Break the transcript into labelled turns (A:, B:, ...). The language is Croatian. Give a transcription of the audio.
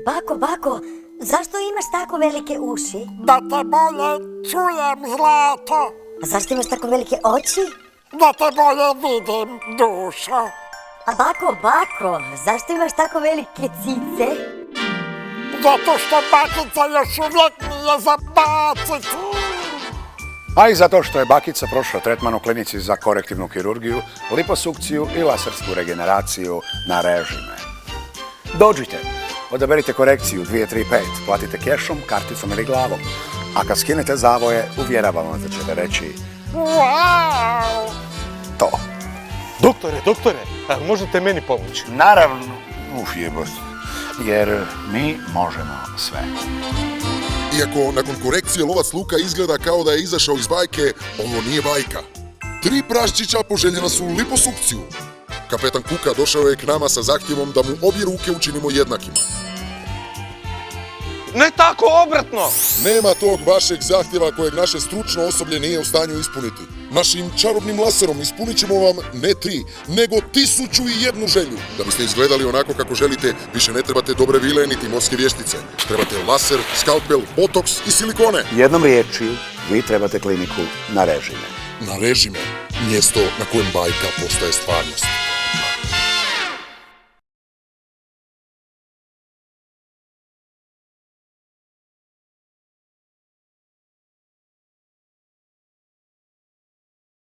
A: Bako, zašto imaš tako velike uši?
B: Da te bolje čujem, Zlato.
A: A zašto imaš tako velike oči?
B: Da te bolje vidim, dušo.
A: A Bako, zašto imaš tako velike cice?
B: Zato što bakica još uvijek nije za bacit.
C: A i zato što je bakica prošla tretman u klinici za korektivnu kirurgiju, liposukciju i lasersku regeneraciju na režime. Dođite, odaberite korekciju 2, 3, 5, platite kešom, karticom ili glavom. A kad skinete zavoje, uvjeravam vas da ćete reći
B: Wow!
C: to.
D: Doktore, možete meni pomoći?
C: Naravno, jebost, jer mi možemo sve.
E: Iako nakon korekcije lovac Luka izgleda kao da je izašao iz bajke, ovo nije bajka. 3 praščića poželjena su liposukciju. Kapetan Kuka došao je k nama sa zahtjevom da mu obje ruke učinimo jednakima.
D: Ne tako obratno!
E: Nema tog vašeg zahtjeva kojeg naše stručno osoblje nije u stanju ispuniti. Našim čarobnim laserom ispunit ćemo vam ne 3, nego 1001 želju. Da biste izgledali onako kako želite, više ne trebate dobre vile niti morske vještice. Trebate laser, skalpel, botoks i silikone.
C: Jednom riječju, vi trebate kliniku na režime.
E: Na režime, mjesto na kojem bajka postaje stvarnost.